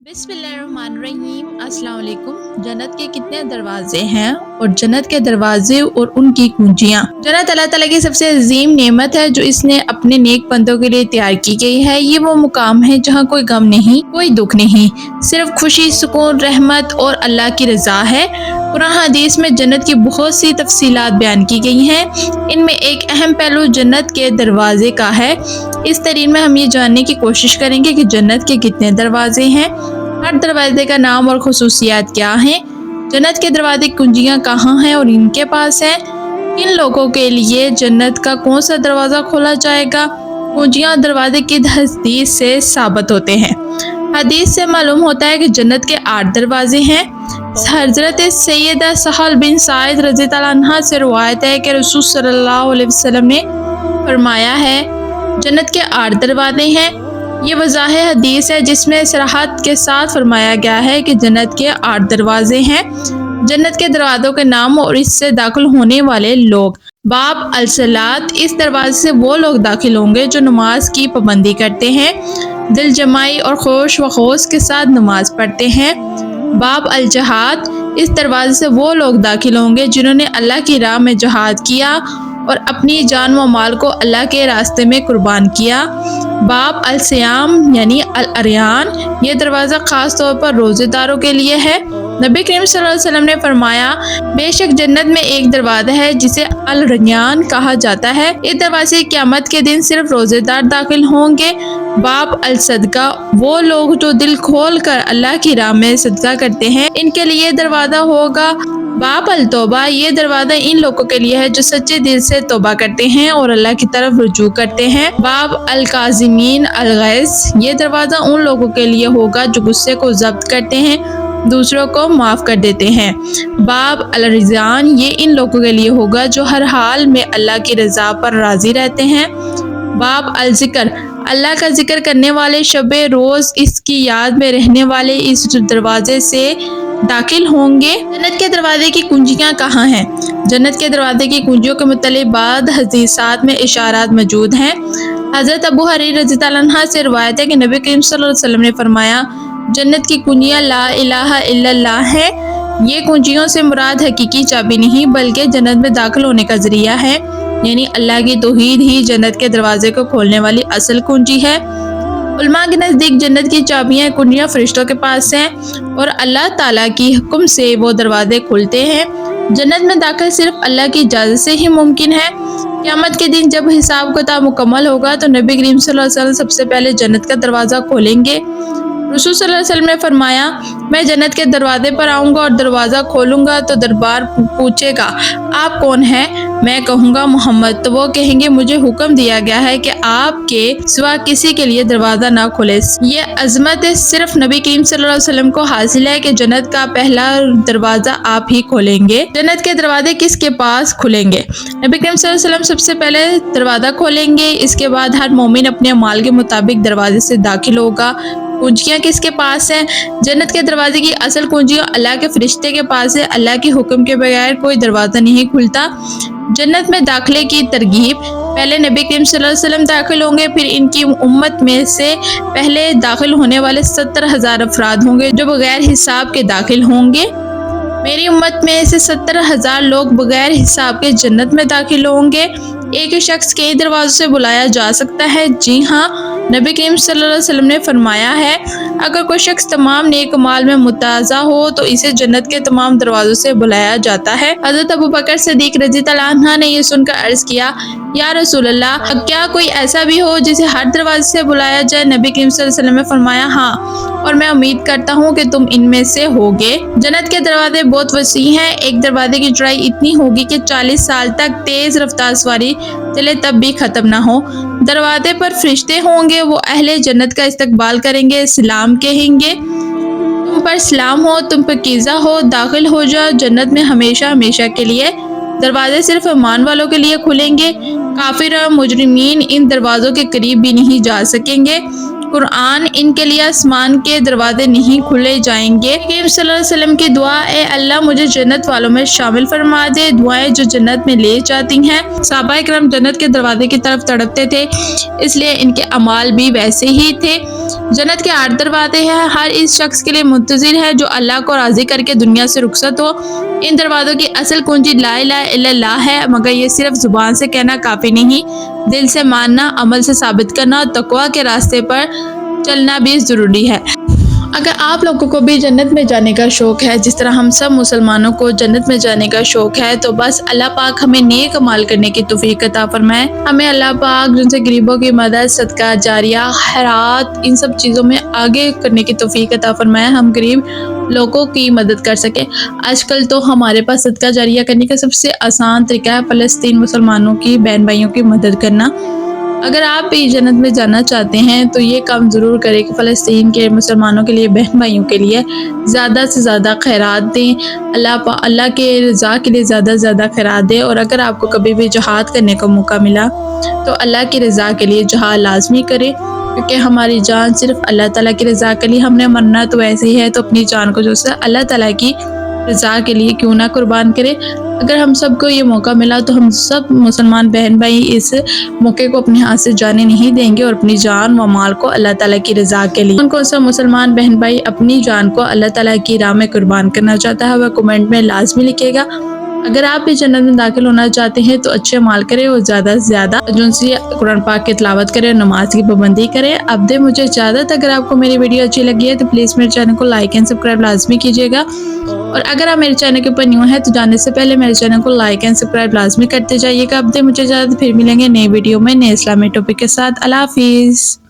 बिस्मिल्लाहिर्रहमानिर्रहीम। अस्सलाम वालेकुम। जन्नत के कितने दरवाजे हैं और जन्नत के दरवाजे और उनकी कुंजियाँ। जन्नत अल्लाह ताला की सबसे अजीम नेमत है जो इसने अपने नेक बंदों के लिए तैयार की गई है। ये वो मुकाम है जहाँ कोई गम नहीं, कोई दुख नहीं, सिर्फ खुशी, सुकून, रहमत और अल्लाह की रज़ा है। कुरान हदीस में जन्नत की बहुत सी तफसीलात बयान की गई हैं। इनमें एक अहम पहलू जन्नत के दरवाजे का है। इस तरीन में हम ये जानने की कोशिश करेंगे कि जन्नत के कितने दरवाजे हैं, हर दरवाजे का नाम और खुसूसियात क्या हैं, जन्नत के दरवाजे की कुंजियाँ कहाँ हैं और इनके पास हैं, किन लोगों के लिए जन्नत का कौन सा दरवाज़ा खोला जाएगा। कुंजियाँ और दरवाजे की हदीस से साबित होते हैं। हदीस से मालूम होता है कि जन्नत के 8 दरवाजे हैं। हज़रत सैयदा सहल बिन साइद रज़ी अल्लाह अन्हा से रिवायत है कि रसूल सल्लल्लाहु अलैहि वसल्लम ने फरमाया है, जन्नत के 8 दरवाजे हैं। ये वज़ाह हदीस है जिसमें सराहत के साथ फरमाया गया है कि जन्नत के 8 दरवाजे हैं। जन्नत के दरवाज़ों के नाम और इससे दाखिल होने वाले लोग। बाब अल-सलात, इस दरवाजे से वो लोग दाखिल होंगे जो नमाज की पाबंदी करते हैं, दिल जमाई और खोश व खौस के साथ नमाज पढ़ते हैं। बाब अल-जहाद, इस दरवाजे से वो लोग दाखिल होंगे जिन्होंने अल्लाह की राह में जहाद किया और अपनी जान व माल को अल्लाह के रास्ते में कुर्बान किया। बाब अल-सियाम यानी अल-अरयान, ये दरवाज़ा ख़ास तौर पर रोज़ेदारों के लिए है। नबी करीम सल्लल्लाहु अलैहि वसल्लम ने फरमाया, बेशक जन्नत में एक दरवाज़ा है जिसे अल-रयान कहा जाता है। इस दरवाजे से क़यामत के दिन सिर्फ रोज़ेदार दाखिल होंगे। बाब अल-सदका, वो लोग जो दिल खोल कर अल्लाह की राह में सदका करते हैं, इनके लिए दरवाज़ा होगा। बाब अल-तौबा, ये दरवाज़ा इन लोगों के लिए है जो सच्चे दिल से तौबा करते हैं और अल्लाह की तरफ रुजू करते हैं। बाब अल-काज़िमीन अल-गैज़, ये दरवाज़ा उन लोगों के लिए होगा जो गुस्से को ज़ब्त करते हैं, दूसरों को माफ़ कर देते हैं। बाब अल-रिज़ान, ये इन लोगों के लिए होगा जो हर हाल में अल्लाह की रज़ा पर राज़ी रहते हैं। बाब अल-ज़िक्र, अल्लाह का जिक्र करने वाले शबे रोज़ इसकी याद में रहने वाले इस दरवाजे से दाखिल होंगे। जन्नत के दरवाजे की कुंजियाँ कहाँ हैं? जन्नत के दरवाजे की कुंजियों के मुतल्लिक़ बाद हदीसात में इशारात मौजूद हैं। हज़रत अबू हुरैरा रज़ी अल्लाह अन्हु से रिवायत है कि नबी करीम सल्लल्लाहु अलैहि वसल्लम ने फरमाया, जन्नत की कुंजियाँ ला इलाहा इल्लल्लाह है। ये कुंजियों से मुराद हकीकी चाबी नहीं बल्कि जन्नत में दाखिल होने का ज़रिया है, यानी अल्लाह की तौहीद ही जन्नत के दरवाजे को खोलने वाली असल कुंजी है। उलमा के नज़दीक जन्नत की चाबियाँ कुंजियाँ फरिश्तों के पास हैं और अल्लाह ताला की हुक्म से वो दरवाजे खुलते हैं। जन्नत में दाखिल सिर्फ अल्लाह की इजाज़त से ही मुमकिन है। क़यामत के दिन जब हिसाब किताब मुकम्मल होगा तो नबी करीम सल्लल्लाहु अलैहि वसल्लम सबसे पहले जन्नत का दरवाज़ा खोलेंगे। रसूल सल्लल्लाहु अलैहि वसल्लम ने फरमाया, मैं जन्नत के दरवाजे पर आऊँगा और दरवाज़ा खोलूँगा तो दरबार पूछेगा, आप कौन हैं? मैं कहूँगा मोहम्मद। तो वो कहेंगे, मुझे हुक्म दिया गया है कि आपके सिवा किसी के लिए दरवाज़ा ना खोले। ये अज़मत सिर्फ नबी करीम सल्लल्लाहु अलैहि वसल्लम को हासिल है कि जन्नत का पहला दरवाज़ा आप ही खोलेंगे। जन्नत के दरवाजे किसके पास खुलेंगे? नबी करीम सल्लल्लाहु अलैहि वसल्लम सबसे पहले दरवाज़ा खोलेंगे। इसके बाद हर मोमिन अपने अमाल के मुताबिक दरवाजे से दाखिल होगा। कुंजियाँ किसके पास हैं? जन्नत के दरवाजे की असल कुंजियाँ अल्लाह के फरिश्ते के पास है। अल्लाह के हुक्म के बगैर कोई दरवाज़ा नहीं खुलता। जन्नत में दाखिले की तरगीब, पहले नबी करीम सल्लल्लाहु अलैहि वसल्लम दाखिल होंगे, फिर इनकी उम्मत में से पहले दाखिल होने वाले 70,000 अफराद होंगे जो बगैर हिसाब के दाखिल होंगे। मेरी उम्मत में से 70,000 लोग बगैर हिसाब के जन्नत में दाखिल होंगे। एक ही शख्स कई दरवाज़ों से बुलाया जा सकता है। जी हाँ, नबी करीम सल्लल्लाहु अलैहि वसल्लम ने फरमाया है, अगर कोई शख्स तमाम नेक अमाल में मुताज़ा हो तो इसे जन्नत के तमाम दरवाज़ों से बुलाया जाता है। हज़रत अबू बकर सिद्दीक़ रज़ी अल्लाह अन्हु ने यह सुनकर अर्ज़ किया, या रसूल अल्लाह, क्या कोई ऐसा भी हो जिसे हर दरवाजे से बुलाया जाए? नबी करीम सल्लल्लाहु अलैहि वसल्लम ने फरमाया, हाँ, और मैं उम्मीद करता हूँ कि तुम इनमें से होगे। जन्नत के दरवाजे बहुत वसी हैं। एक दरवाजे की चौड़ाई इतनी होगी कि 40 साल तक तेज़ रफ्तार सवारी चले तब भी ख़त्म ना हो। दरवाजे पर फरिश्ते होंगे, वो अहले जन्नत का इस्तकबाल करेंगे, सलाम कहेंगे, तुम पर सलाम हो, तुम पर कीज़ा हो, दाखिल हो जाओ जन्नत में हमेशा हमेशा के लिए। दरवाजे सिर्फ ईमान वालों के लिए खुलेंगे। काफिर और मुजरिमीन इन दरवाज़ों के करीब भी नहीं जा सकेंगे। कुरान, इनके लिए आसमान के दरवाजे नहीं खुले जाएंगे। नबी सल्लल्लाहु अलैहि वसल्लम की दुआ, ए अल्लाह मुझे जन्नत वालों में शामिल फरमा दे, दुआएं जो जन्नत में ले जाती हैं। सहाबा इकराम जन्नत के दरवाजे की तरफ तड़पते थे, इसलिए इनके अमाल भी वैसे ही थे। जन्नत के 8 दरवाजे हैं, हर इस शख्स के लिए मुंतज़िर है जो अल्लाह को राज़ी करके दुनिया से रुखसत हो। इन दरवाज़ों की असल कुंजी ला इलाहा इल्लल्लाह है, मगर ये सिर्फ ज़ुबान से कहना काफ़ी नहीं, दिल से मानना, अमल से साबित करना और तक़वा के रास्ते पर चलना भी ज़रूरी है। अगर आप लोगों को भी जन्नत में जाने का शौक़ है, जिस तरह हम सब मुसलमानों को जन्नत में जाने का शौक़ है, तो बस अल्लाह पाक हमें नेक अमाल करने की तौफीक अता फरमाए। हमें अल्लाह पाक जिनसे गरीबों की मदद, सदका जारिया, खैरात, इन सब चीज़ों में आगे करने की तौफीक अता फरमाए, हम गरीब लोगों की मदद कर सकें। आजकल तो हमारे पास सदका जारिया करने का सबसे आसान तरीका है फ़लस्तीन मुसलमानों की बहन भाइयों की मदद करना। अगर आप भी जन्नत में जाना चाहते हैं तो ये काम ज़रूर करें कि फ़लस्तीन के मुसलमानों के लिए, बहन भाइयों के लिए ज़्यादा से ज़्यादा खैरात दें, अल्लाह के रज़ा के लिए ज़्यादा से ज़्यादा खैरात दें। और अगर आपको कभी भी जिहाद करने का मौका मिला तो अल्लाह की रज़ा के लिए जिहाद लाजमी करें, क्योंकि हमारी जान सिर्फ अल्लाह ताला की रज़ा के लिए, हमने मरना तो वैसे ही है, तो अपनी जान को जो है अल्लाह ताला की रज़ा के लिए क्यों ना कुर्बान करें। अगर हम सबको ये मौका मिला तो हम सब मुसलमान बहन भाई इस मौके को अपने हाथ से जाने नहीं देंगे और अपनी जान व माल को अल्लाह ताला की रज़ा के लिए, कौन सा मुसलमान बहन भाई अपनी जान को अल्लाह ताला की राह में कुर्बान करना चाहता है वह कमेंट में लाजमी लिखेगा। अगर आप भी जन्नत में दाखिल होना चाहते हैं तो अच्छे माल करें और ज़्यादा से ज़्यादा जुनसी कुरान पाक की तिलावत करें, नमाज की पाबंदी करें। अब दे मुझे इजाज़त। अगर आपको मेरी वीडियो अच्छी लगी है तो प्लीज़ मेरे चैनल को लाइक एंड सब्सक्राइब लाजमी कीजिएगा, और अगर आप मेरे चैनल के ऊपर न्यू हैं तो जाने से पहले मेरे चैनल को लाइक एंड सब्सक्राइब लाजमी करते जाइएगा। अब दे मुझे इजाज़त, फिर मिलेंगे नई वीडियो में नए इस्लामी टॉपिक के साथ। अल्लाह हाफिज़।